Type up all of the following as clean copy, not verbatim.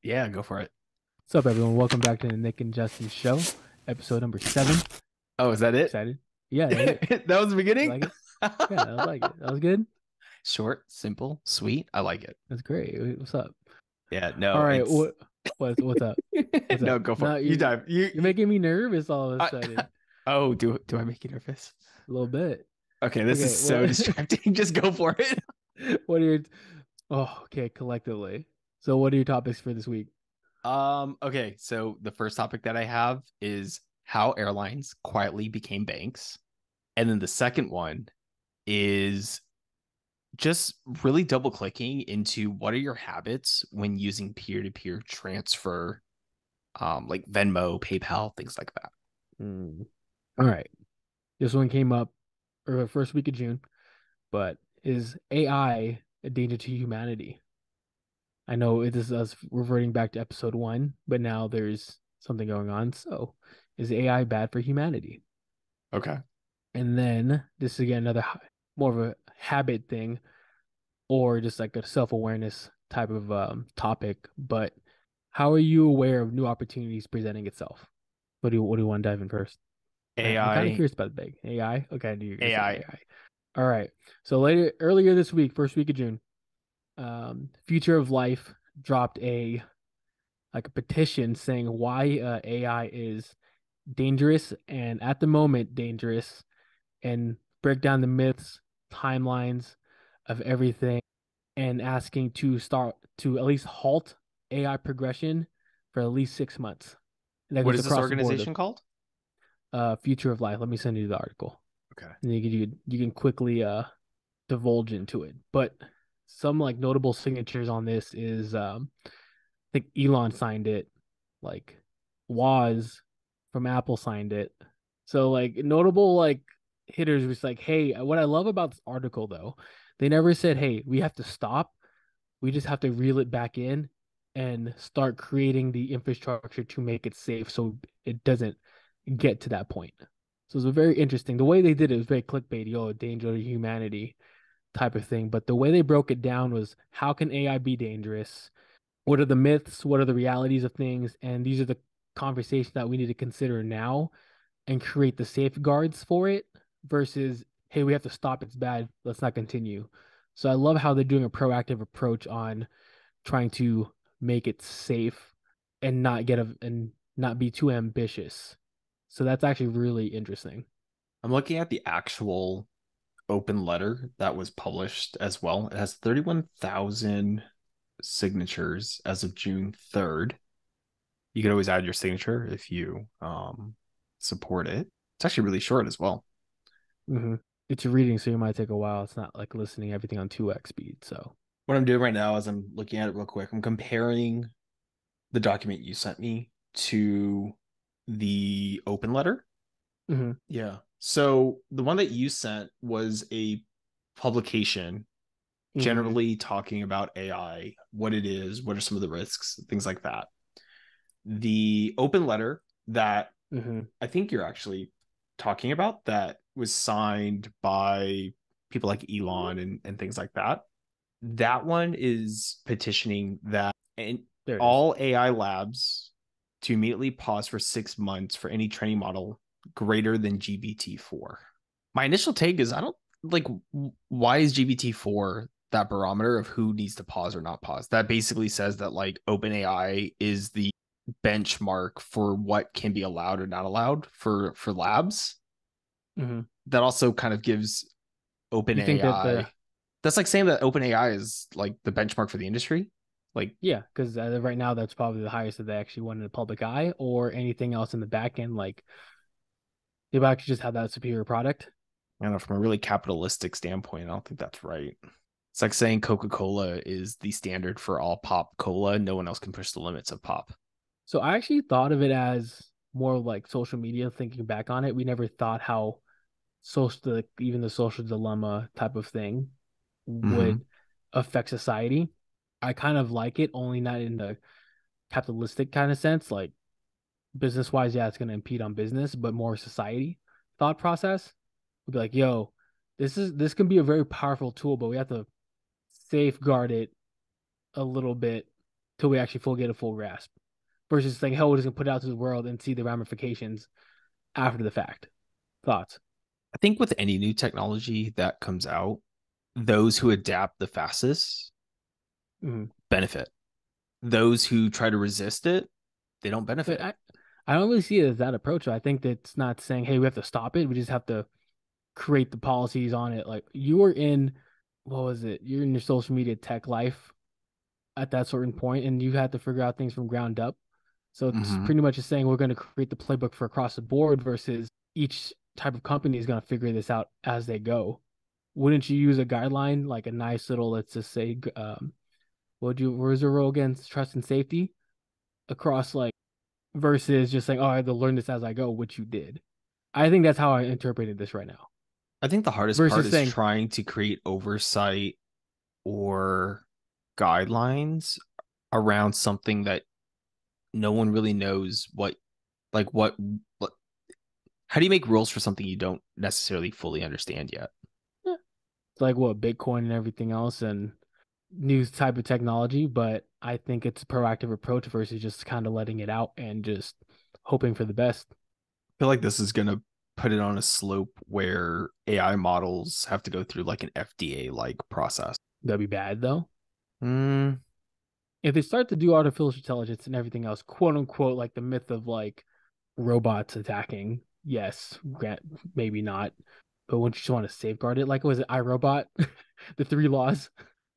Yeah, go for it. What's up, everyone? Welcome back to the Nick and Justin show, episode number 7. Oh, is that it? Excited? Yeah, that's it. That was the You beginning? like it? Yeah, I was like it. That was good. Short, simple, sweet. I like it. That's great. What's up? Yeah, All no, right, it's what's up? What's no, up? go for it. No, You you dive. You, you're making me nervous all of a I, sudden. oh, do I make you nervous? A little bit. Okay, this is Okay, so what distracting. Just go for it. what are your okay, collectively. So what are your topics for this week? Okay, so the first topic that I have is how airlines quietly became banks. And then the second one is just really double clicking into what are your habits when using peer-to-peer transfer, like Venmo, PayPal, things like that. Mm. All right. This one came up or first week of June, but is AI a danger to humanity? I know it is us reverting back to episode 1, but now there's something going on. So, is AI bad for humanity? Okay. And then this is again another more of a habit thing, or just like a self-awareness type of topic. But how are you aware of new opportunities presenting itself? What do you want to dive in first? I'm kind of AI, curious about the big AI. Okay, I knew you were gonna say AI. AI. All right. So earlier this week, first week of June, Future of Life dropped a petition saying why AI is dangerous and at the moment dangerous, and break down the myths, timelines of everything, and asking to start to at least halt AI progression for at least 6 months. And that What goes is this across the board of organization called? Future of Life. Let me send you the article, Okay. and you can quickly divulge into it. But some like notable signatures on this is I think Elon signed it, like Woz from Apple signed it. So like notable like hitters was like, hey, what I love about this article though, they never said, hey, we have to stop. We just have to reel it back in and start creating the infrastructure to make it safe so it doesn't get to that point. So it's very interesting. The way they did it was very clickbaity, oh, danger to humanity type of thing. But the way they broke it down was how can AI be dangerous? What are the myths? What are the realities of things? And these are the conversations that we need to consider now and create the safeguards for it versus, hey, we have to stop. It's bad. Let's not continue. So I love how they're doing a proactive approach on trying to make it safe and not be too ambitious. So that's actually really interesting. I'm looking at the actual open letter that was published as well. It has 31,000 signatures as of June 3rd. You could always add your signature if you support it. It's actually really short as well. hmm It's reading, so it might take a while. It's not like listening everything on 2x speed. So, What I'm doing right now is I'm looking at it real quick. I'm comparing the document you sent me to the open letter. hmm Yeah. So the one that you sent was a publication hmm generally talking about AI, what it is, what are some of the risks, things like that. The open letter that hmm I think you're actually talking about that was signed by people like Elon and things like that. That one is petitioning that and there it is. all AI labs to immediately pause for 6 months for any training model greater than GPT-4. My initial take is I don't like why is GPT-4 that barometer of who needs to pause or not pause? That basically says that like OpenAI is the benchmark for what can be allowed or not allowed for labs. hmm That also kind of gives You think that OpenAI. That's like saying that OpenAI is like the benchmark for the industry. Like, yeah, because right now that's probably the highest that they actually want in the public eye or anything else in the back end. Like they've actually just had that superior product. I don't know, from a really capitalistic standpoint, I don't think that's right. It's like saying Coca-Cola is the standard for all pop cola. No one else can push the limits of pop. So I actually thought of it as more like social media. Thinking back on it, we never thought how even the social dilemma type of thing Mm-hmm. would affect society. I kind of like it, only not in the capitalistic kind of sense. Like business wise, yeah, it's going to impede on business, but more society thought process would be like, yo, this can be a very powerful tool, but we have to safeguard it a little bit till we actually get a full grasp. Versus saying, "Hell, we're just gonna put it out to the world and see the ramifications after the fact." Thoughts? I think with any new technology that comes out, those who adapt the fastest Mm-hmm. benefit. Those who try to resist it, they don't But benefit. I don't really see it as that approach. I think that's not saying, "Hey, we have to stop it." We just have to create the policies on it. Like you were in, what was it? You're in your social media tech life at that certain point, and you had to figure out things from ground up. So it's Mm-hmm. pretty much just saying we're going to create the playbook for across the board versus each type of company is going to figure this out as they go. Wouldn't you use a guideline like a nice little, let's just say, where's the rule against trust and safety across like versus just saying, oh, I have to learn this as I go, which you did. I think that's how I interpreted this right now. I think the hardest part Versus is saying, trying to create oversight or guidelines around something that no one really knows like what how do you make rules for something you don't necessarily fully understand yet? eh, it's like what Bitcoin and everything else and new type of technology, but I think it's a proactive approach versus just kind of letting it out and just hoping for the best. I feel like this is gonna put it on a slope where AI models have to go through like an FDA like process. That'd be bad though. Mm, If they start to do artificial intelligence and everything else, quote unquote, like the myth of like robots attacking, yes, grant maybe not. But wouldn't you just want to safeguard it? Like was it iRobot? The three laws?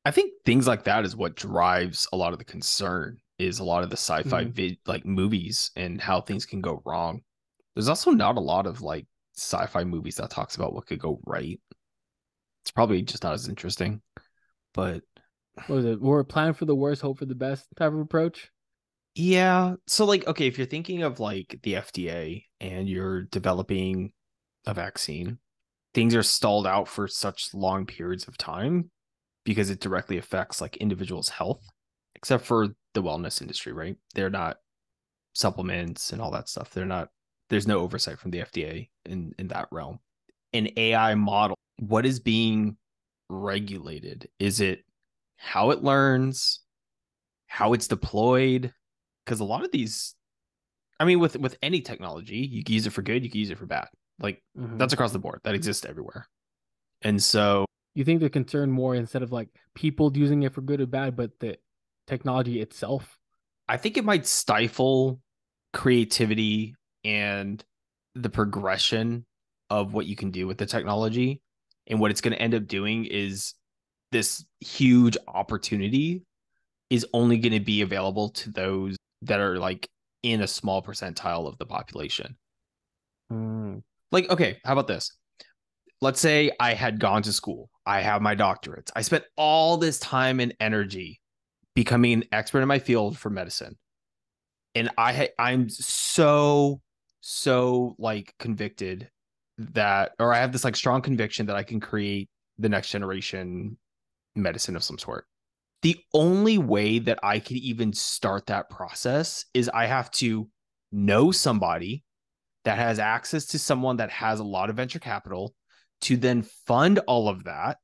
I think things like that is what drives a lot of the concern is a lot of the sci-fi Mm-hmm. like movies and how things can go wrong. There's also not a lot of like sci-fi movies that talks about what could go right. It's probably just not as interesting, but What was it? We're planning for the worst, hope for the best type of approach. yeah. So like, okay, if you're thinking of like the FDA and you're developing a vaccine, things are stalled out for such long periods of time because it directly affects like individuals' health, except for the wellness industry, right? They're not supplements and all that stuff. They're not, there's no oversight from the FDA in that realm. An AI model, what is being regulated? Is it how it learns, how it's deployed? Because a lot of these, I mean, with any technology, you can use it for good, you can use it for bad. Like Mm-hmm. that's across the board. That exists everywhere. And so You think they're concerned more instead of like people using it for good or bad, but the technology itself? I think it might stifle creativity and the progression of what you can do with the technology. And what it's going to end up doing is this huge opportunity is only going to be available to those that are like in a small percentile of the population. Mm. Like, okay, how about this? Let's say I had gone to school, I have my doctorates, I spent all this time and energy becoming an expert in my field for medicine. And I'm so like convicted that or I have this like strong conviction that I can create the next generation medicine of some sort. The only way that I could even start that process is I have to know somebody that has access to someone that has a lot of venture capital to then fund all of that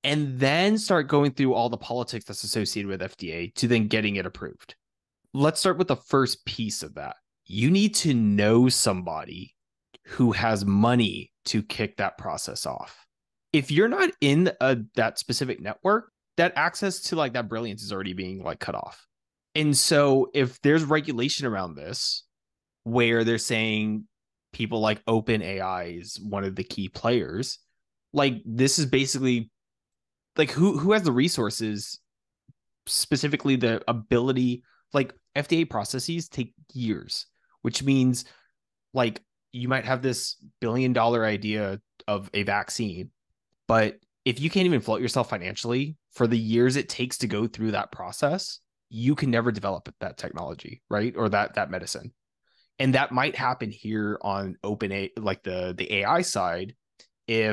and then start going through all the politics that's associated with FDA to then getting it approved. Let's start with the first piece of that. You need to know somebody who has money to kick that process off. If you're not in that specific network, that access to like that brilliance is already being like cut off. And so if there's regulation around this where they're saying people like OpenAI is one of the key players, like this is basically like who has the resources, specifically the ability, like FDA processes take years, which means like you might have this $1 billion idea of a vaccine, but if you can't even float yourself financially for the years it takes to go through that process, you can never develop that technology, right? Or that medicine. And that might happen here on like the AI side if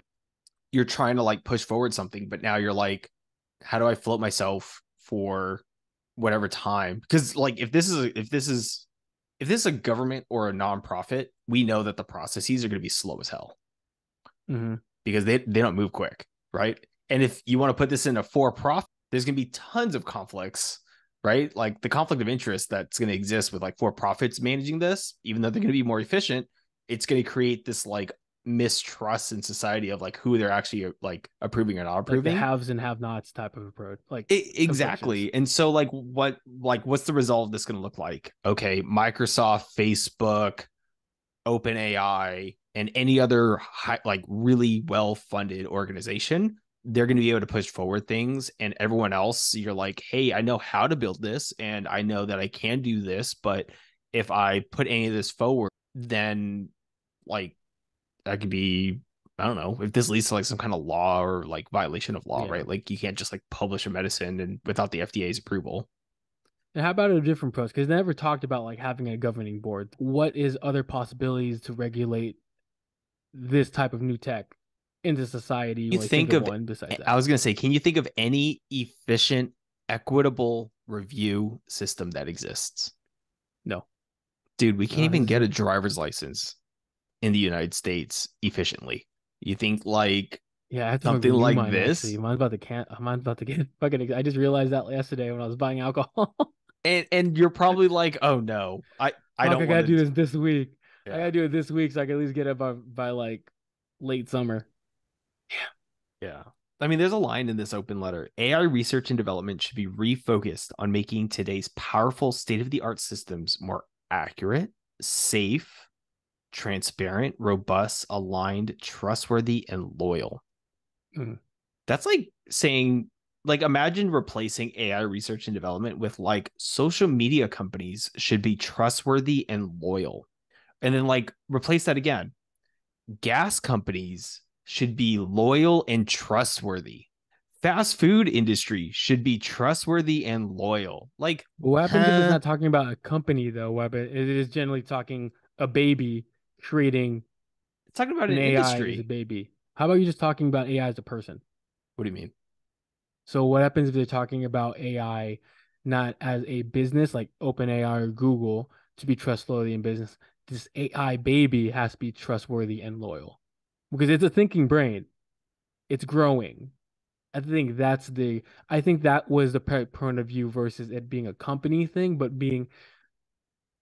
you're trying to like push forward something, but now you're like, how do I float myself for whatever time? Because like if this is a government or a nonprofit, we know that the processes are going to be slow as hell Mm-hmm. because they don't move quick, right? And if you want to put this in a for profit, there's going to be tons of conflicts right? Like the conflict of interest that's going to exist with like for profits managing this, even though they're going to be more efficient, it's going to create this like mistrust in society of like who they're actually like approving or not Like the approving. haves and have nots type of approach, like approaches. Exactly. And so what's the result of this going to look like? Okay, Microsoft, Facebook, OpenAI, and any other like really well funded organization, they're going to be able to push forward things. And everyone else, you're like, hey, I know how to build this and I know that I can do this. But if I put any of this forward, then like that could be, I don't know, if this leads to like some kind of law or like violation of law, Yeah. right? Like you can't just like publish a medicine and without the FDA's approval. And how about a different approach? Because they never talked about like having a governing board. What is other possibilities to regulate this type of new tech into society? You You only think think of of, one besides I that. was going to say, can you think of any efficient, equitable review system that exists? No, Dude, we can't no, even this get is a driver's license in the United States efficiently. You think like yeah. I have to fucking something renew like mine actually. this? Mine's about to get fucking. I just realized that yesterday when I was buying alcohol. And you're probably like, oh no, I Fuck, don't I want gotta to. do this week. I Yeah, gotta do it this week so I can at least get it by like late summer. yeah. I mean, there's a line in this open letter. AI research and development should be refocused on making today's powerful state of the art systems more accurate, safe, transparent, robust, aligned, trustworthy, and loyal. Mm. That's like saying, like, imagine replacing AI research and development with like social media companies should be trustworthy and loyal. And then, like, replace that again. Gas companies should be loyal and trustworthy. Fast food industry should be trustworthy and loyal. Like, What happens if it's huh? not talking about a company though? What it is generally talking a baby creating It's talking about an an AI as a industry. baby. How about you just talking about AI as a person? What do you mean? So what happens if they're talking about AI not as a business like OpenAI or Google to be trustworthy in business? This AI baby has to be trustworthy and loyal because it's a thinking brain. It's growing. I think that's the I think that was the point of view versus it being a company thing, but being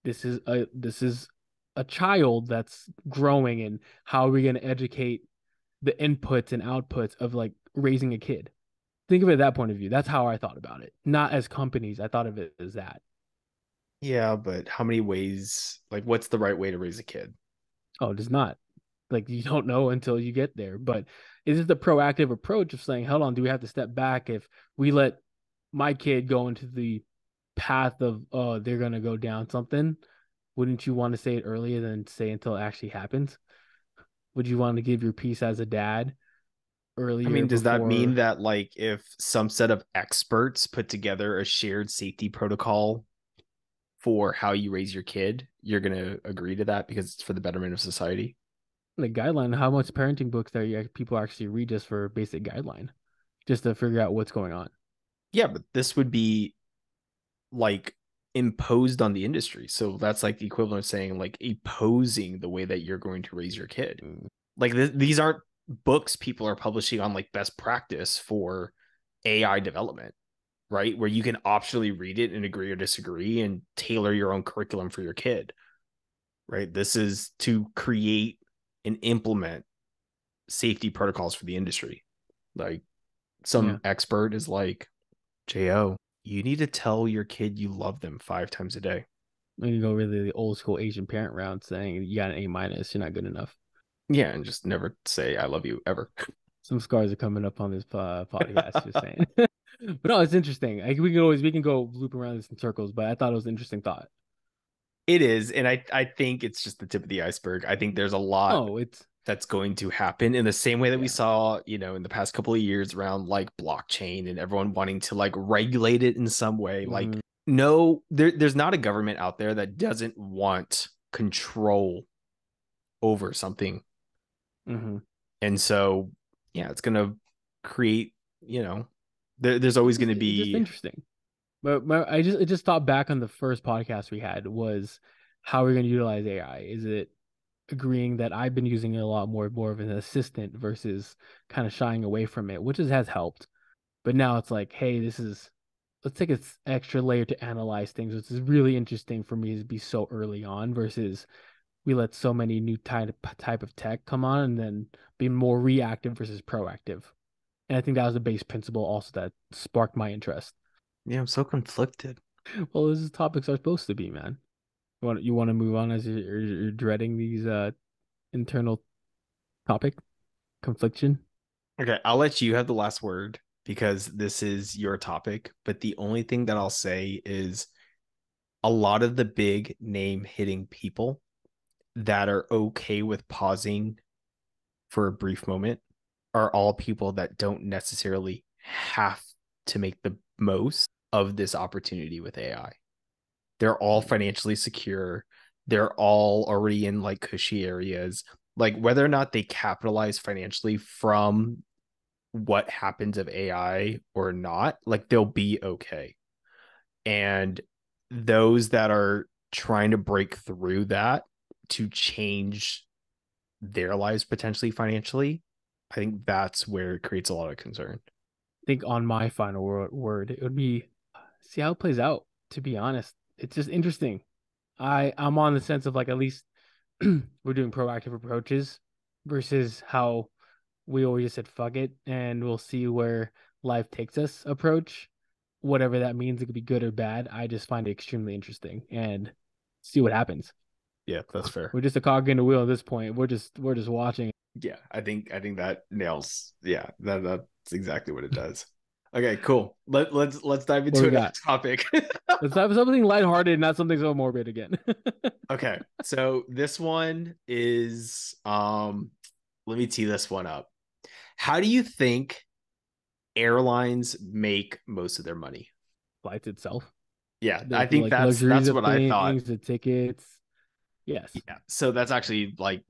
this is a child that's growing and how are we going to educate the inputs and outputs of like raising a kid? Think of it that point of view. That's how I thought about it. Not as companies. I thought of it as that. Yeah, but how many ways, like, what's the right way to raise a kid? Oh, it is not. Like you don't know until you get there. But is it the proactive approach of saying, hold on, do we have to step back if we let my kid go into the path of oh, they're gonna go down something? Wouldn't you want to say it earlier than say until it actually happens? Would you want to give your piece as a dad I earlier mean, does that mean before that, like, if some set of experts put together a shared safety protocol for how you raise your kid, you're going to agree to that because it's for the betterment of society? the guideline? How much parenting books that people actually read just for basic guideline, just to figure out what's going on? Yeah, but this would be like imposed on the industry. So that's like the equivalent of saying like imposing the way that you're going to raise your kid. Mm. Like these aren't books people are publishing on like best practice for AI development, right? Where you can optionally read it and agree or disagree and tailor your own curriculum for your kid, right? This is to create and implement safety protocols for the industry. Like Yeah, some expert is like, Jo, you need to tell your kid you love them 5 times a day. we can go really the old school Asian parent route, saying you got an A minus, you're not good enough. Yeah, and just never say I love you ever. Some scars are coming up on this podcast. Just saying, but no, it's interesting. Like, we can go loop around this in circles, but I thought it was an interesting thought. It is, and I think it's just the tip of the iceberg. I think there's a lot Oh, it's that's going to happen in the same way that we yeah. saw, in the past couple of years around like blockchain and everyone wanting to like regulate it in some way. Like, Hmm. no, there's not a government out there that doesn't want control over something. Hmm. And so, yeah, it's going to create, there's always going to It's just be. interesting. But I just thought back on the first podcast we had was how we're going to utilize AI. Is it agreeing that I've been using it a lot more of an assistant versus kind of shying away from it, which has helped. But now it's like, hey, this is let's take an extra layer to analyze things, which is really interesting for me to be so early on versus we let so many new type of tech come on and then be more reactive versus proactive. And I think that was the base principle also that sparked my interest. Yeah, I'm so conflicted. Well, this is topics are supposed to be, man. You want to move on as you're dreading these internal topic confliction? Okay, I'll let you have the last word because this is your topic. But the only thing that I'll say is a lot of the big name hitting people that are okay with pausing for a brief moment are all people that don't necessarily have to make the most of this opportunity with AI. They're all financially secure. They're all already in like cushy areas. Like whether or not they capitalize financially from what happens of AI or not, like they'll be okay. And those that are trying to break through that to change their lives potentially financially, I think that's where it creates a lot of concern. Think on my final word, it would be see how it plays out. To be honest, it's just interesting. I'm on the sense of like at least we're doing proactive approaches versus how we always just said fuck it and we'll see where life takes us approach. Whatever that means, it could be good or bad. I just find it extremely interesting and see what happens. Yeah, that's fair. We're just a cog in the wheel at this point. We're just watching. Yeah, I think that nails. Yeah, that's exactly what it does. Okay, cool. Let's dive What into we another got? topic. Let's have something lighthearted, not something so morbid again. Okay, so this one is let me tee this one up. How do you think airlines make most of their money? Flights itself, Yeah, I the think like that's luxuries that's of what I thought. things, the tickets. Yes. Yeah, so that's actually like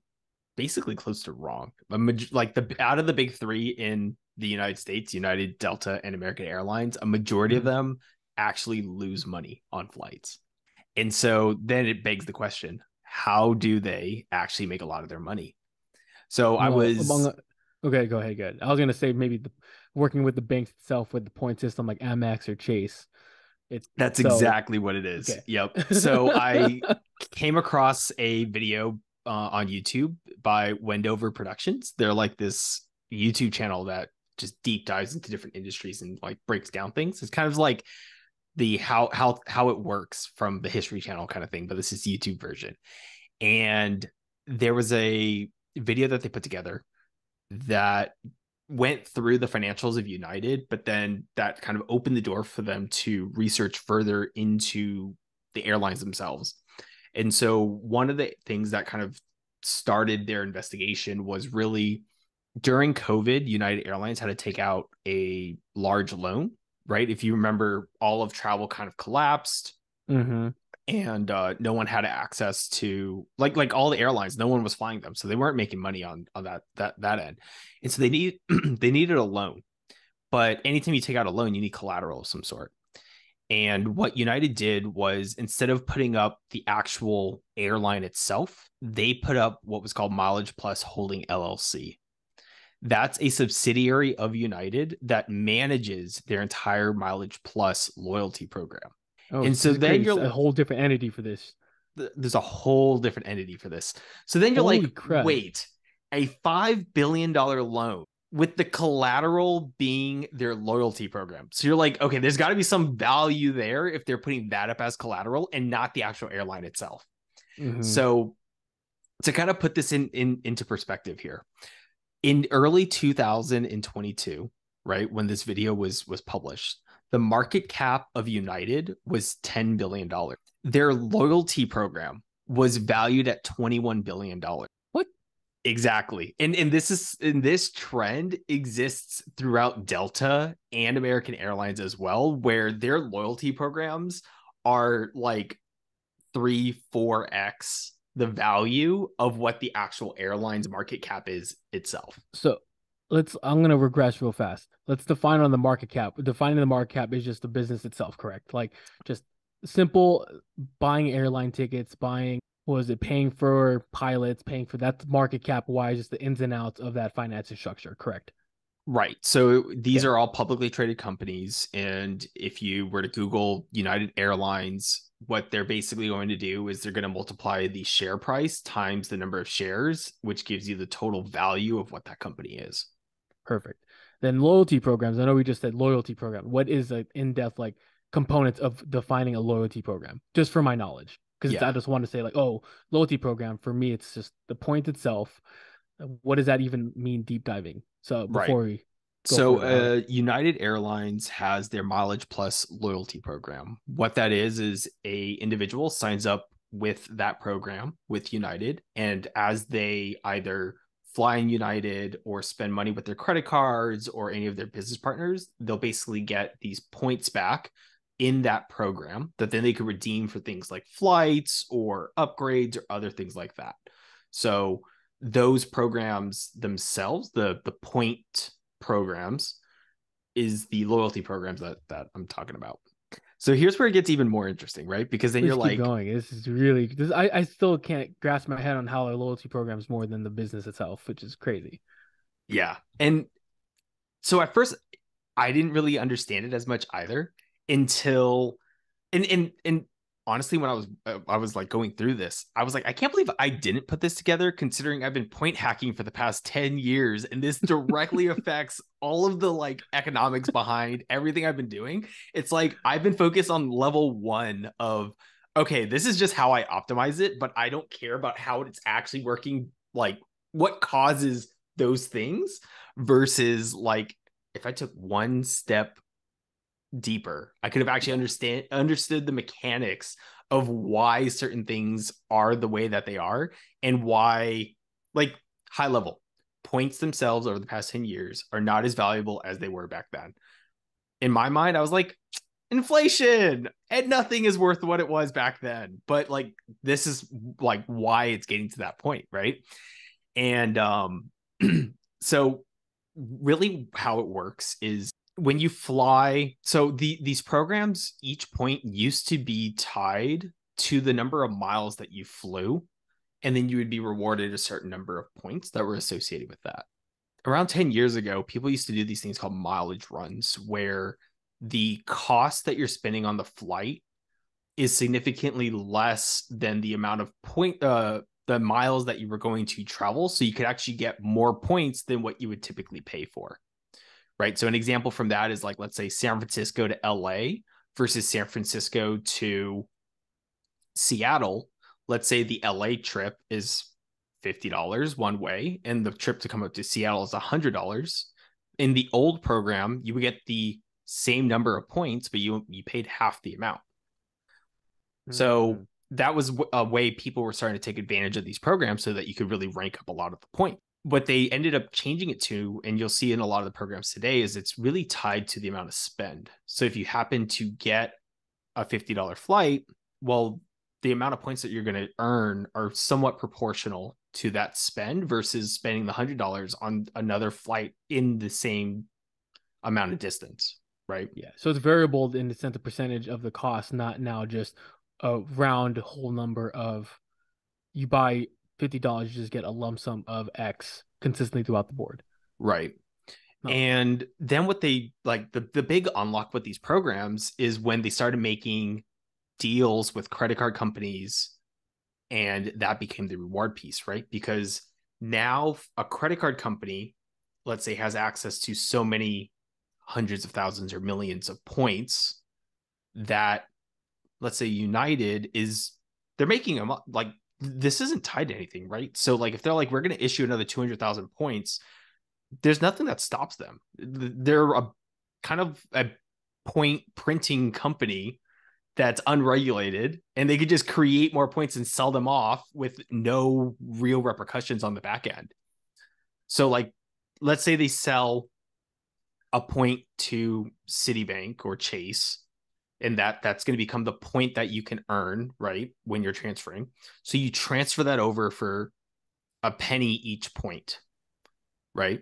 basically close to wrong. Like the out of the big three in the United States, United, Delta, and American Airlines, a majority of Mhm. them actually lose money on flights. And so then it begs the question, how do they actually make a lot of their money? So I Well, was okay, go ahead. Good. I was gonna say maybe working with the banks itself with the point system like Amex or Chase. It That's so exactly what it is. okay. Yep. So I came across a video on YouTube by Wendover Productions. They're like this YouTube channel that just deep dives into different industries and like breaks down things. It's kind of like the how it works from the History Channel kind of thing, but this is YouTube version. And there was a video that they put together that went through the financials of United, but then that kind of opened the door for them to research further into the airlines themselves. And so one of the things that kind of started their investigation was really during COVID, United Airlines had to take out a large loan, right? If you remember, all of travel kind of collapsed Mm-hmm. and no one had access to like all the airlines. No one was flying them, so they weren't making money on that end. And so they needed a loan. But anytime you take out a loan, you need collateral of some sort. And what United did was instead of putting up the actual airline itself, they put up what was called Mileage Plus Holding LLC. That's a subsidiary of United that manages their entire Mileage Plus loyalty program. Oh, And so so this then creates you're a whole different entity for this. there's a whole different entity for this. So then you're like, Holy crud. wait, a $5 billion loan with the collateral being their loyalty program. So you're like, okay, there's got to be some value there if they're putting that up as collateral and not the actual airline itself. Mm-hmm. So to kind of put this into perspective here, in early 2022, right when this video was published, the market cap of United was $10 billion. Their loyalty program was valued at $21 billion. What? Exactly. And this trend exists throughout Delta and American Airlines as well, where their loyalty programs are like 3-4x the value of what the actual airline's market cap is itself. So I'm gonna regress real fast. Let's define on the market cap. Defining the market cap is just the business itself, correct? Like just simple buying airline tickets, buying was it paying for pilots, paying for that market cap wise, just the ins and outs of that financing structure, correct? Right. So these Okay, are all publicly traded companies. And if you were to Google United Airlines, what they're basically going to do is they're going to multiply the share price times the number of shares, which gives you the total value of what that company is. perfect. Then loyalty programs. I know we just said loyalty program. What is an in-depth like components of defining a loyalty program? Just for my knowledge, because I Yeah. just want to say like, oh, loyalty program for me, it's just the point itself. What does that even mean? Deep diving. So Right. before we go So further, I would. United Airlines has their Mileage Plus loyalty program. What that is a individual signs up with that program with United, and as they either fly in United or spend money with their credit cards or any of their business partners, they'll basically get these points back in that program that then they could redeem for things like flights or upgrades or other things like that. So those programs themselves, the point programs, is the loyalty programs that I'm talking about. So here's where it gets even more interesting, right? Because then you're Please keep like, going. This is really this. I still can't grasp my head on how a loyalty program is more than the business itself, which is crazy. yeah. And so at first I didn't really understand it as much either until and honestly, when I was like going through this, I was like, I can't believe I didn't put this together, considering I've been point hacking for the past 10 years, and this directly affects all of the like economics behind everything I've been doing. It's like I've been focused on level one of okay, this is just how I optimize it, but I don't care about how it's actually working, like what causes those things versus like if I took one step deeper, I could have actually Yeah. understood the mechanics of why certain things are the way that they are and why, like, high level points themselves over the past 10 years are not as valuable as they were back then. In my mind, I was like, inflation and nothing is worth what it was back then. But like, this is like why it's getting to that point, right? And so really how it works is when you fly, so these programs, each point used to be tied to the number of miles that you flew, and then you would be rewarded a certain number of points that were associated with that. Around 10 years ago, people used to do these things called mileage runs, where the cost that you're spending on the flight is significantly less than the amount of the miles that you were going to travel, so you could actually get more points than what you would typically pay for, right? So an example from that is like, let's say San Francisco to LA versus San Francisco to Seattle. Let's say the LA trip is $50 one way, and the trip to come up to Seattle is $100. In the old program, you would get the same number of points, but you paid half the amount. So Mm. that was a way people were starting to take advantage of these programs so that you could really rank up a lot of the points. What they ended up changing it to, and you'll see in a lot of the programs today, is it's really tied to the amount of spend. So if you happen to get a $50 flight, well, the amount of points that you're going to earn are somewhat proportional to that spend versus spending the $100 on another flight in the same amount of distance, right? Yeah. So it's variable in the sense of percentage of the cost, not now just a round whole number of you buy $50, you just get a lump sum of X consistently throughout the board. Right. Okay. And then what they like the big unlock with these programs is when they started making deals with credit card companies, and that became the reward piece, right? Because now a credit card company, let's say, has access to so many hundreds of thousands or millions of points that, let's say, United is, they're making them up like this isn't tied to anything, right? So like if they're like we're going to issue another 200,000 points, there's nothing that stops them. They're a kind of a point printing company that's unregulated, and they could just create more points and sell them off with no real repercussions on the back end. So like let's say they sell a point to Citibank or Chase, and that's going to become the point that you can earn, right, when you're transferring. So you transfer that over for a penny each point, right?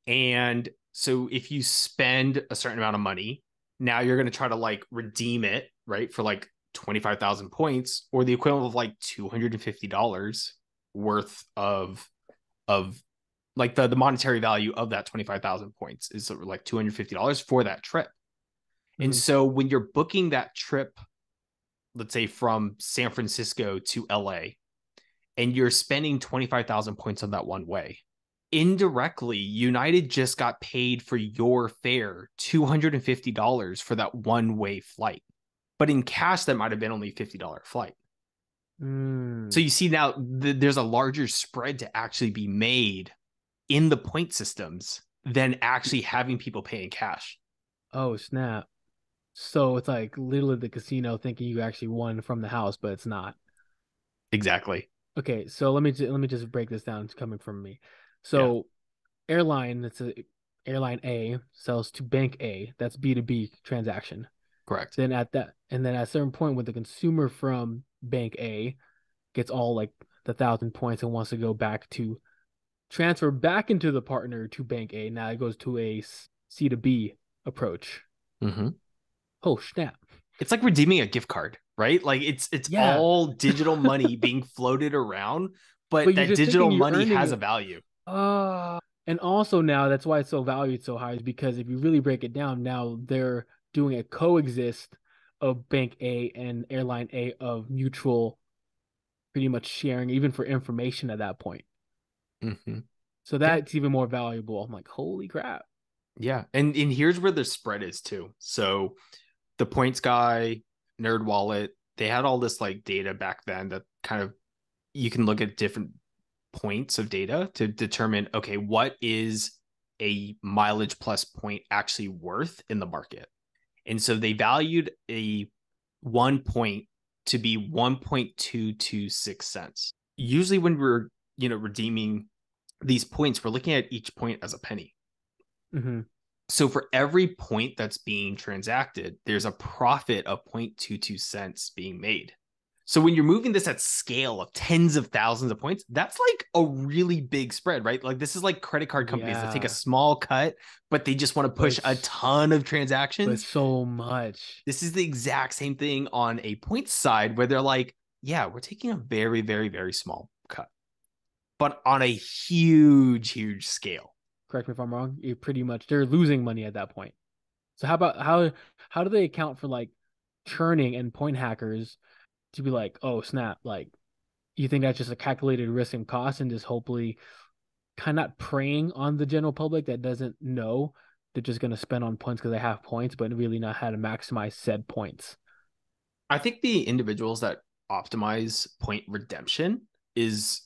And so if you spend a certain amount of money, now you're going to try to like redeem it, right, for like 25,000 points or the equivalent of like $250 worth of Like the monetary value of that 25,000 points is like $250 for that trip. And Mm-hmm. so when you're booking that trip, let's say from San Francisco to LA, and you're spending 25,000 points on that one way, indirectly, United just got paid for your fare $250 for that one way flight. But in cash, that might have been only $50 flight. So Mm. you see now there's a larger spread to actually be made in the point systems than actually having people pay in cash. Oh, snap. So it's like literally the casino thinking you actually won from the house, but it's not. Exactly. Okay, so let me just break this down. It's coming from me. Yeah, So airline, it's a airline A sells to bank A. That's B2B transaction. correct. Then at a certain point when the consumer from bank A gets all like the 1,000 points and wants to go back to transfer back into the partner to bank A, now it goes to a C to B approach. Mm-hmm. Oh, snap. It's like redeeming a gift card, right? Like it's Yeah, all digital money being floated around, but but you're that just thinking digital you're money earning has a it. value. And also now that's why it's so valued so high is because if you really break it down, now they're doing a coexist of bank A and airline A of mutual pretty much sharing even for information at that point. Mm-hmm. So Yeah. that's even more valuable. I'm like, holy crap. Yeah. And here's where the spread is too. So the points guy, Nerd Wallet, they had all this like data back then that kind of you can look at different points of data to determine, okay, what is a mileage plus point actually worth in the market? And so they valued a 1 point to be 1.226 cents. Usually when we're, redeeming these points, we're looking at each point as a penny. Hmm. So for every point that's being transacted, there's a profit of 0.22 cents being made. So when you're moving this at scale of tens of thousands of points, that's like a really big spread, right? Like this is like credit card companies that take a Yeah, small cut, but they just want to push a but ton of but transactions. so much. This is the exact same thing on a points side where they're like, yeah, we're taking a very, very, very small cut, but on a huge, huge scale. Correct me if I'm wrong. You pretty much they're losing money at that point. So how do they account for like churning and point hackers to be like, oh snap, like you think that's just a calculated risk and cost and just hopefully kind of preying on the general public that doesn't know they're just going to spend on points because they have points, but really not how to maximize said points. I think the individuals that optimize point redemption is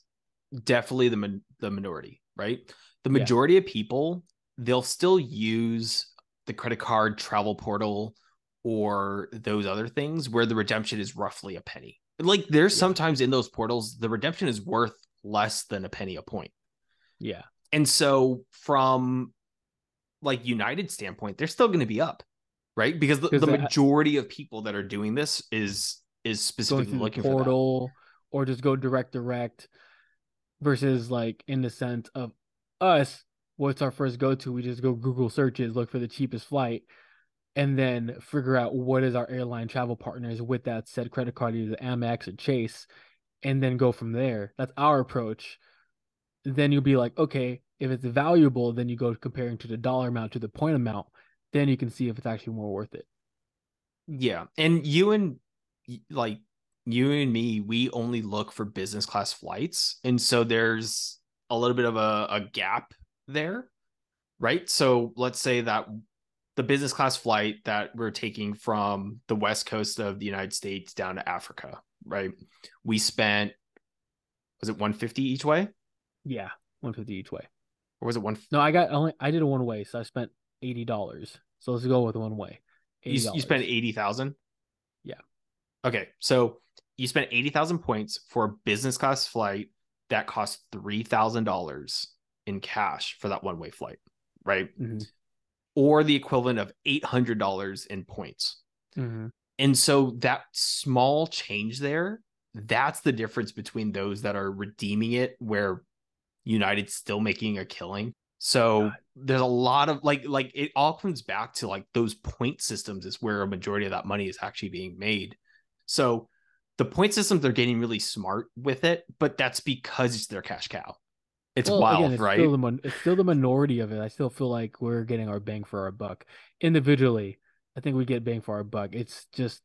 definitely the minority, right? The Yeah, majority of people, they'll still use the credit card travel portal or those other things where the redemption is roughly a penny. Like there's yeah, sometimes in those portals, the redemption is worth less than a penny a point. yeah. And so from like United standpoint, they're still going to be up, right? Because the Because majority of people that are doing this is going specifically through the looking for that. portal or just go direct versus like in the sense of us, what's our first go to? We just go Google searches, look for the cheapest flight, and then figure out what is our airline travel partners with that said credit card, either Amex or Chase, and then go from there. That's our approach. Then you'll be like, okay, if it's valuable, then you go comparing to the dollar amount to the point amount. Then you can see if it's actually more worth it. Yeah. And like you and me, we only look for business class flights. And so there's a little bit of a gap there, right? So let's say that the business class flight that we're taking from the west coast of the United States down to Africa, right? We spent, was it 150 each way? Yeah, 150 each way. Or was it one? No, I did a one way, so I spent $80. So let's go with one way. You spent $80. 80,000? Yeah. Okay. So you spent 80,000 points for a business class flight that cost $3,000 in cash for that one way flight, right? Hmm. Or the equivalent of $800 in points. Hmm. And so that small change there, that's the difference between those that are redeeming it, where United's still making a killing. So God. there's a lot of like it all comes back to like those point systems is where a majority of that money is actually being made. So the point systems, they're getting really smart with it, but that's because it's their cash cow. It's Well, again, wild, right? it's still the minority of it. I still feel like we're getting our bang for our buck. Individually, I think we get bang for our buck. It's just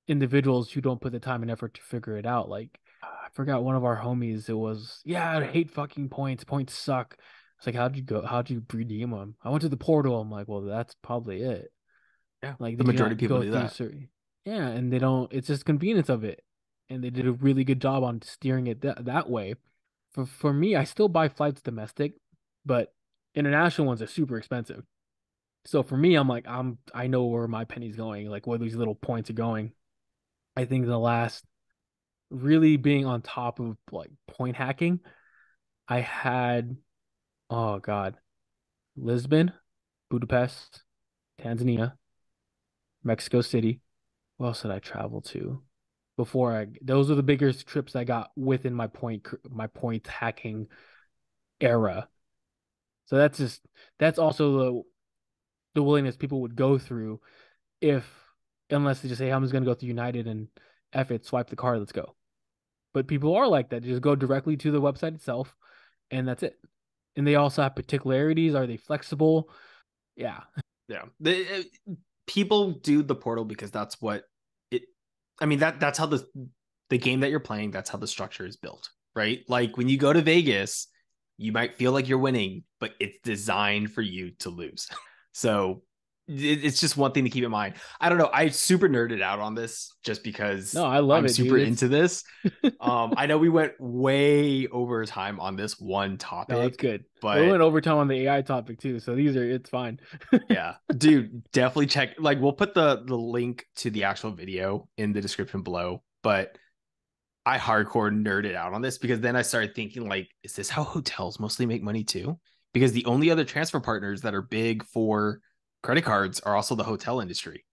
individuals who don't put the time and effort to figure it out. Like I forgot one of our homies. It was, yeah, I hate fucking points. Points suck. It's like, how'd you go? How'd you redeem them? I went to the portal. I'm like, well, that's probably it. Yeah. Like, The did you majority of not people go do through that. certain? Yeah, and they don't. It's just convenience of it, and they did a really good job on steering it that way. For me, I still buy flights domestic, but international ones are super expensive. So for me, I'm like, I know where my penny's going, like where these little points are going. I think the last really being on top of like point hacking, I had, oh God, Lisbon, Budapest, Tanzania, Mexico City. What else did I travel to? Those are the biggest trips I got within my point hacking era. So that's also the willingness people would go through if unless they just say, I'm just gonna go through United and F it, swipe the card, let's go. But people are like that. They just go directly to the website itself and that's it. And they also have particularities. Are they flexible? Yeah. Yeah. People do the portal because that's what it I mean that's how the game that you're playing, that's how the structure is built, right? Like when you go to Vegas, you might feel like you're winning, but it's designed for you to lose. So it's just one thing to keep in mind. I don't know. I super nerded out on this just No, because I love I'm it, super dude. It's into this. I know we went way over time on this one no, it's topic, good. We but went overtime on the AI topic too, so it's fine. yeah, dude, definitely check. Like, we'll put the link to the actual video in the description below. But I hardcore nerded out on this because then I started thinking, like, is this how hotels mostly make money too? Because the only other transfer partners that are big for credit cards are also the hotel industry.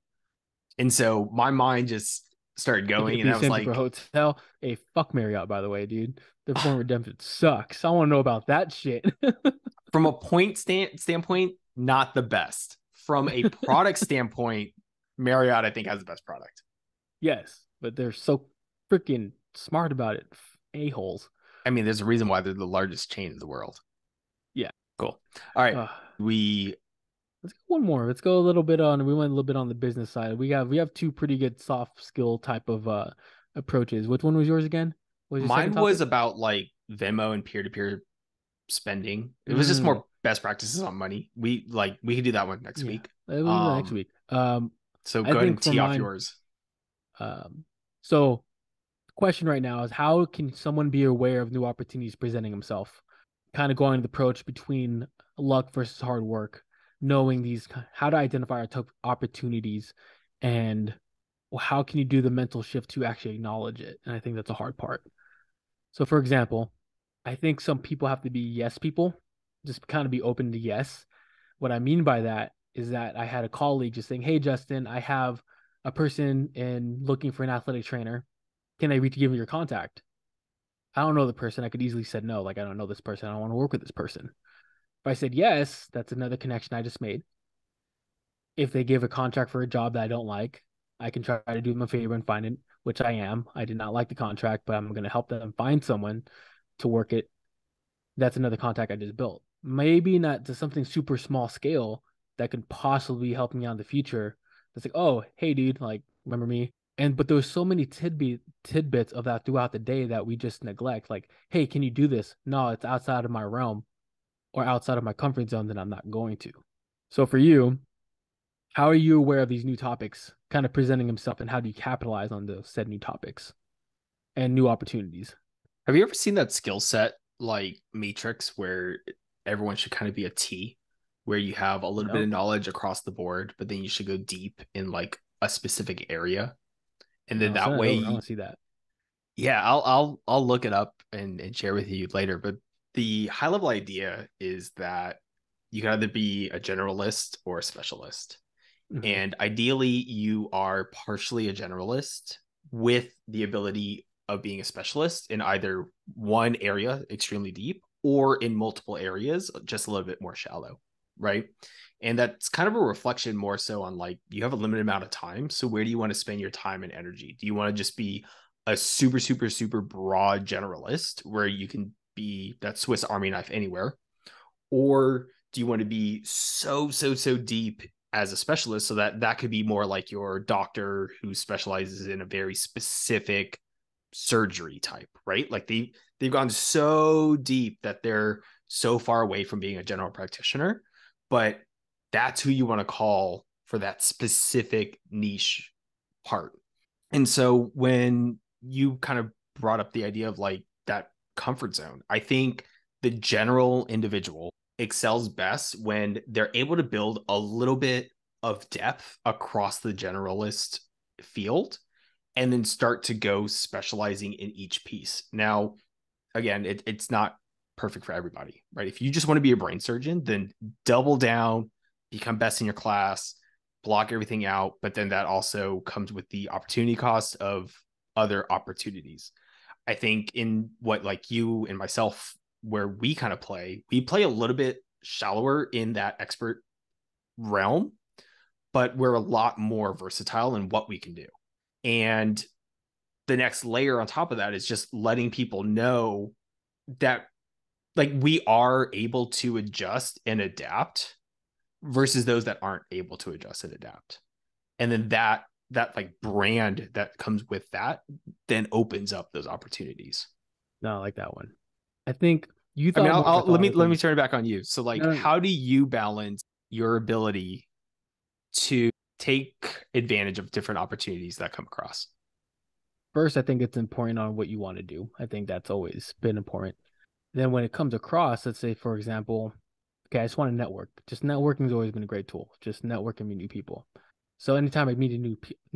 And so my mind just started It going, could and be I the was same thing for a like, hotel. Hey, fuck Marriott, by the way, dude. The form of redemption sucks. I want to know about that shit. from a standpoint, not the best. From a product standpoint, Marriott, I think, has the best product. Yes, but they're so freaking smart about it. A-holes. I mean, there's a reason why they're the largest chain in the world. Yeah. Cool. All right. Uh, We let's go one more. Let's go a little bit on. We went a little bit on the business side. We have two pretty good soft skill type of approaches. Which one was yours again? What was your second Mine was topic? about like Venmo and peer-to-peer spending. It was just Mm, more best practices on money. We could do that one next yeah, week. we do that next week. So I go ahead think and for tee off mine, yours. so the question right now is how can someone be aware of new opportunities presenting himself? Kind of going the approach between luck versus hard work, knowing these, how to identify our top opportunities, and how can you do the mental shift to actually acknowledge it? And I think that's a hard part. So, for example, I think some people have to be yes people, just kind of be open to yes. What I mean by that is that I had a colleague just saying, "Hey, Justin, I have a person in looking for an athletic trainer. Can I reach give me your contact?" I don't know the person. I could easily said no, like I don't know this person. I don't want to work with this person. If I said yes, that's another connection I just made. If they give a contract for a job that I don't like, I can try to do them a favor and find it, which I am. I did not like the contract, but I'm going to help them find someone to work it. That's another contact I just built. Maybe not to something super small scale that could possibly help me out in the future. That's like, oh, hey, dude, like, remember me? And but there's so many tidbits of that throughout the day that we just neglect. Like, hey, can you do this? No, it's outside of my realm or outside of my comfort zone that I'm not going to. So for you, how are you aware of these new topics kind of presenting himself and how do you capitalize on those said new topics and new opportunities? Have you ever seen that skill set like matrix where everyone should kind of be a T, where you have a little bit No, of knowledge across the board, but then you should go deep in like a specific area, and then no, that send it over. I want way, to see that. yeah, I'll look it up and share with you later. But the high level idea is that you can either be a generalist or a specialist. Hmm. And ideally, you are partially a generalist with the ability of being a specialist in either one area extremely deep or in multiple areas just a little bit more shallow, right? And that's kind of a reflection more so on like you have a limited amount of time. So where do you want to spend your time and energy? Do you want to just be a super, super, super broad generalist where you can be that Swiss Army knife anywhere? Or do you want to be so deep as a specialist so that that could be more like your doctor who specializes in a very specific surgery type, right? Like they've gone so deep that they're so far away from being a general practitioner, but that's who you want to call for that specific niche part. And so when you kind of brought up the idea of like that comfort zone, I think the general individual excels best when they're able to build a little bit of depth across the generalist field and then start to go specializing in each piece. Now, again, it's not perfect for everybody, right? If you just want to be a brain surgeon, then double down, become best in your class, block everything out. But then that also comes with the opportunity cost of other opportunities. I think in what like you and myself, where we kind of play, we play a little bit shallower in that expert realm, but we're a lot more versatile in what we can do. And the next layer on top of that is just letting people know that like we are able to adjust and adapt versus those that aren't able to adjust and adapt. And then that like brand that comes with that then opens up those opportunities. No, I like that one. I think you I mean, thought more let me methodically. turn it back on you. So like No, how do you balance your ability to take advantage of different opportunities that come across? first, I think it's important on what you want to do. I think that's always been important. Then when it comes across, let's say, for example, okay, I just want to network. Just networking has always been a great tool. Just network and meet new people. So anytime I meet a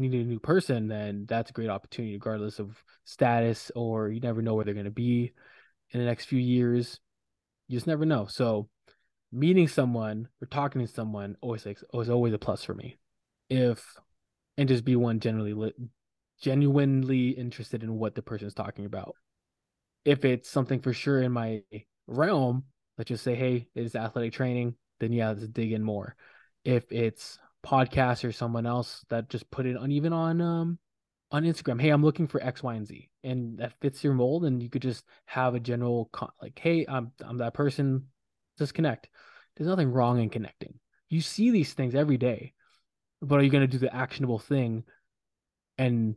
new person, then that's a great opportunity, regardless of status, or you never know where they're going to be in the next few years. You just never know. So meeting someone or talking to someone was always a plus for me. If and just be one genuinely interested in what the person's talking about. If it's something for sure in my realm, let's just say, hey, it's athletic training, then yeah, let's dig in more. If it's podcast or someone else that just put it on even on Instagram, hey, I'm looking for X, Y, and Z, and that fits your mold, and you could just have a general like, hey, I'm that person. Just connect. There's nothing wrong in connecting. You see these things every day, but are you going to do the actionable thing and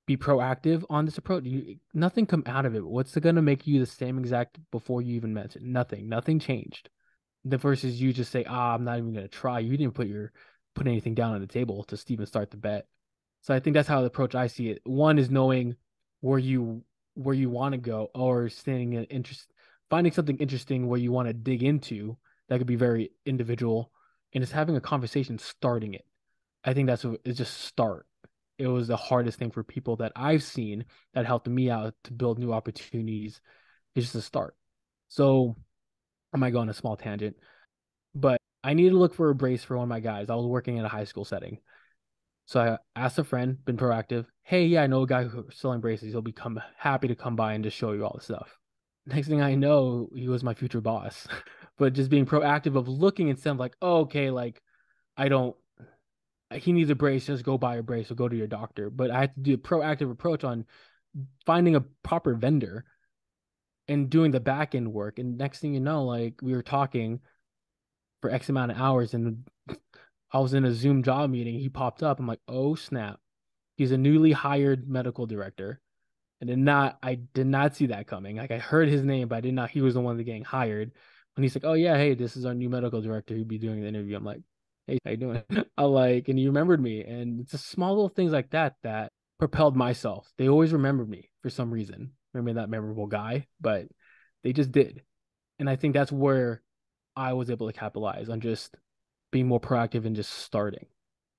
be proactive on this approach? Nothing come out of it. What's going to make you the same exact before you even mentioned? Nothing. Nothing changed. The versus you just say, I'm not even going to try. You didn't put anything down on the table to even start the bet. So I think that's how the approach I see it. One is knowing where you where you want to go, or standing an interest, finding something interesting where you want to dig into that could be very individual, and it's having a conversation, starting it. I think that's what it's just start. It was the hardest thing for people that I've seen that helped me out to build new opportunities. It's just a start. So I might go on a small tangent, but I needed to look for a brace for one of my guys. I was working in a high school setting. So I asked a friend, been proactive. Hey, yeah, I know a guy who's selling braces. He'll become happy to come by and just show you all the stuff. Next thing I know, he was my future boss. But just being proactive of looking and saying like, oh, okay, like I don't he needs a brace, just go buy a brace or go to your doctor. But I had to do a proactive approach on finding a proper vendor and doing the back end work. And next thing you know, like we were talking for X amount of hours and I was in a Zoom job meeting. He popped up. I'm like, oh snap. He's a newly hired medical director. And I did not see that coming. Like I heard his name, but I did not, he was the one that getting hired. When he's like, oh yeah, hey, this is our new medical director. He'd be doing the interview. I'm like, hey, how you doing? I like, and he remembered me. And it's just small little things like that that propelled myself. They always remembered me for some reason. Remember that memorable guy, but they just did. And I think that's where I was able to capitalize on just being more proactive and just starting.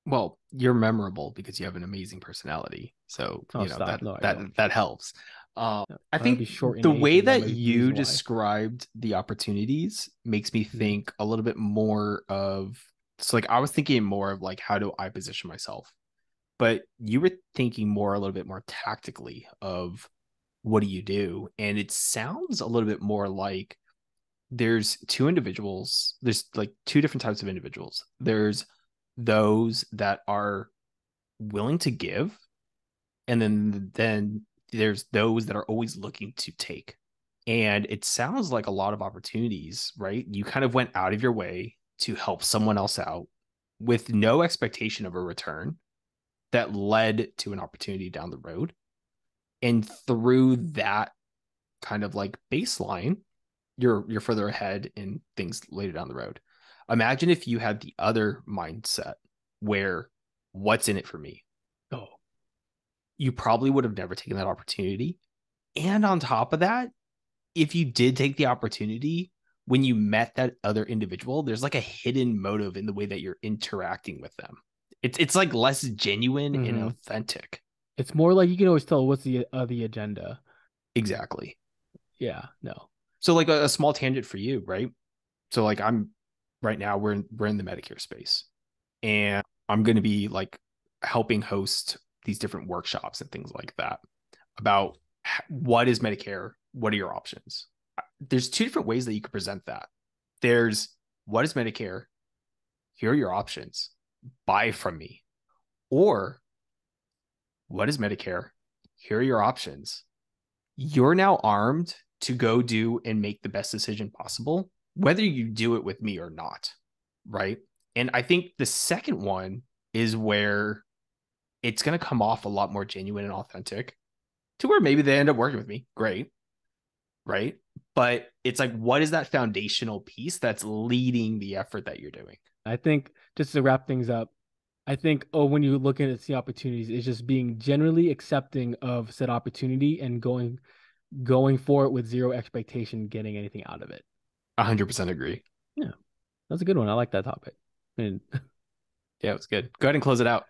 Well, you're memorable because you have an amazing personality. So, Oh, stop. No, I don't. that helps. No, I I'll be think short in the age, way and that that might be the you reason why. described the opportunities makes me Mm. think a little bit more of so like I was thinking more of like how do I position myself? But you were thinking more a little bit more tactically of what do you do? And it sounds a little bit more like there's like two different types of individuals. There's those that are willing to give, and then there's those that are always looking to take. And it sounds like a lot of opportunities, right? You kind of went out of your way to help someone else out with no expectation of a return that led to an opportunity down the road. And through that kind of like baseline, you're further ahead in things later down the road. Imagine if you had the other mindset where what's in it for me? Oh, You probably would have never taken that opportunity. And on top of that, if you did take the opportunity, when you met that other individual, there's like a hidden motive in the way that you're interacting with them. It's like less genuine and mm-hmm. authentic. It's more like you can always tell what's the agenda. Exactly. Yeah, no. So like a small tangent for you, right? So like I'm right now we're in the Medicare space, and I'm going to be like helping host these different workshops and things like that about what is Medicare, what are your options. There's two different ways that you could present that. There's what is Medicare, here are your options, buy from me. Or what is Medicare, here are your options, you're now armed to go do and make the best decision possible, whether you do it with me or not. Right. And I think the second one is where it's going to come off a lot more genuine and authentic to where maybe they end up working with me. Great. Right. But it's like, what is that foundational piece that's leading the effort that you're doing? I think just to wrap things up, I think when you look at the opportunities, it's just being generally accepting of said opportunity and going for it with zero expectation, getting anything out of it. 100% agree. Yeah, that's a good one. I like that topic. And Yeah, it was good. Go ahead and close it out.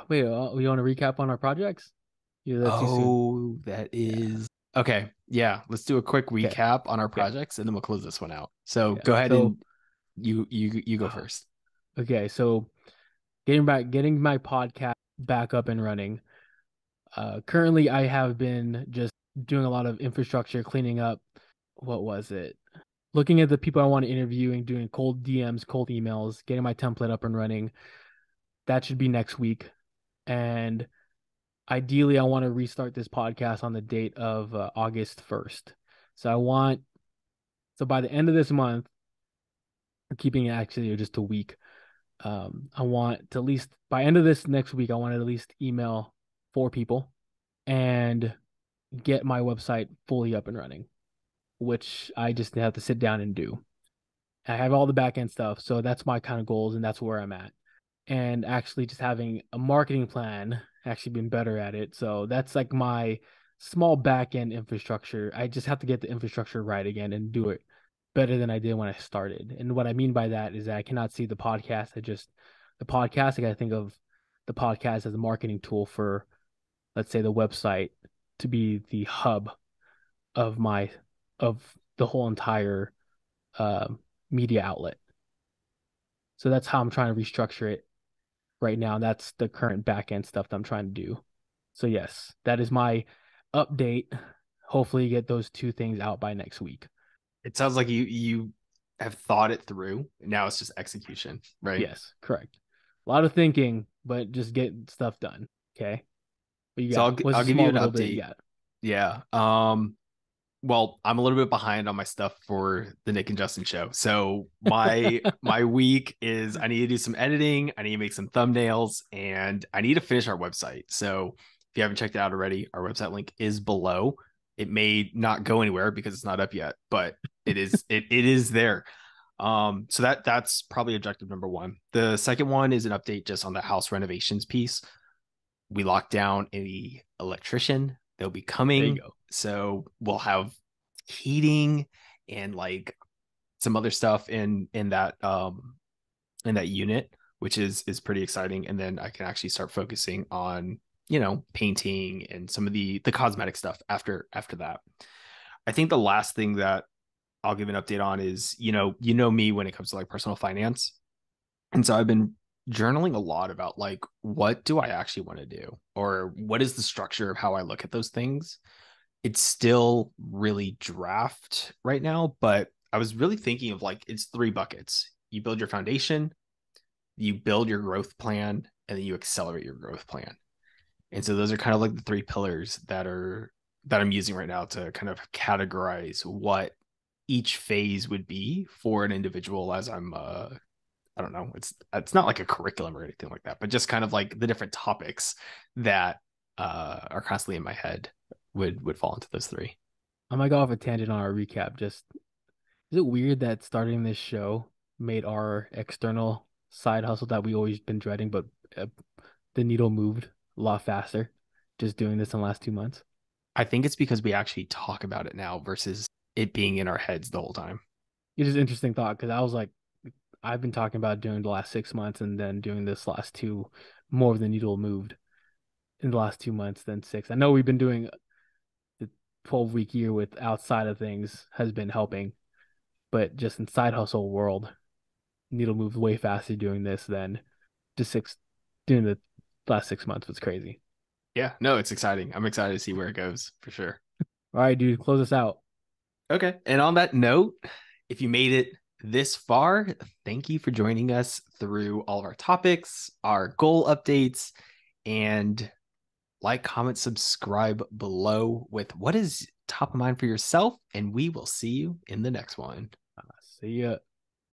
wait, we want to recap on our projects? Yeah, that's too soon. Oh, that Yeah. is okay. Yeah, let's do a quick Okay. recap on our Okay. projects and then we'll close this one out. So Yeah. go ahead So, and you go uh, first. okay. So getting my podcast back up and running. Currently, I have been just doing a lot of infrastructure cleaning up. What was it? Looking at the people I want to interview and doing cold DMs, cold emails, getting my template up and running. That should be next week. And ideally, I want to restart this podcast on the date of August 1st. So I want, so by the end of this month, we're keeping it actually just a week. I want to at least by end of this next week, I want to at least email 4 people and get my website fully up and running, which I just have to sit down and do. I have all the back end stuff, so that's my kind of goals, and that's where I'm at. And actually, just having a marketing plan, actually been better at it. So that's like my small back end infrastructure. I just have to get the infrastructure right again and do it better than I did when I started. And what I mean by that is that I cannot see the podcast. The podcast. I got to think of the podcast as a marketing tool for, let's say, the website to be the hub of my of the whole entire uh, media outlet. So that's how I'm trying to restructure it right now. That's the current back end stuff that I'm trying to do. So yes, that is my update. Hopefully get those 2 things out by next week. It sounds like you have thought it through. Now it's just execution, right? Yes, correct. A lot of thinking, but just get stuff done. Okay. What you So got? What's I'll a give you small an little bit you update. got? Yeah. Well, I'm a little bit behind on my stuff for the Nick and Justin show. So my week is I need to do some editing, I need to make some thumbnails, and I need to finish our website. So if you haven't checked it out already, our website link is below. It may not go anywhere because it's not up yet, but it is there. So that's probably objective number one. The second one is an update just on the house renovations piece. We locked down a electrician. They'll be There you coming. go. So we'll have heating and like some other stuff in that unit, which is pretty exciting. And then I can actually start focusing on, painting and some of the cosmetic stuff after that. I think the last thing that I'll give an update on is, me when it comes to like personal finance. And so I've been journaling a lot about like what do I actually want to do or what is the structure of how I look at those things. It's still really draft right now, but I was really thinking of like it's 3 buckets. You build your foundation, you build your growth plan, and then you accelerate your growth plan. And so those are kind of like the 3 pillars that are that I'm using right now to kind of categorize what each phase would be for an individual as I'm I don't know, it's not like a curriculum or anything like that, but just kind of like the different topics that are constantly in my head would fall into those three. I might go off a tangent on our recap. Just is it weird that starting this show made our external side hustle that we always been dreading, but uh, the needle moved a lot faster just doing this in the last 2 months? I think it's because we actually talk about it now versus it being in our heads the whole time. It is an interesting thought because I was like, I've been talking about doing the last 6 months and then doing this last two, more of the needle moved in the last 2 months than six. I know we've been doing the 12-week year with outside of things has been helping, but just in side hustle world, needle moved way faster doing this than just six doing the last 6 months was crazy. Yeah, no, it's exciting. I'm excited to see where it goes for sure. All right, dude, close us out. Okay. And on that note, if you made it this far, thank you for joining us through all of our topics, our goal updates, and like, comment, subscribe below with what is top of mind for yourself. And we will see you in the next one. See ya.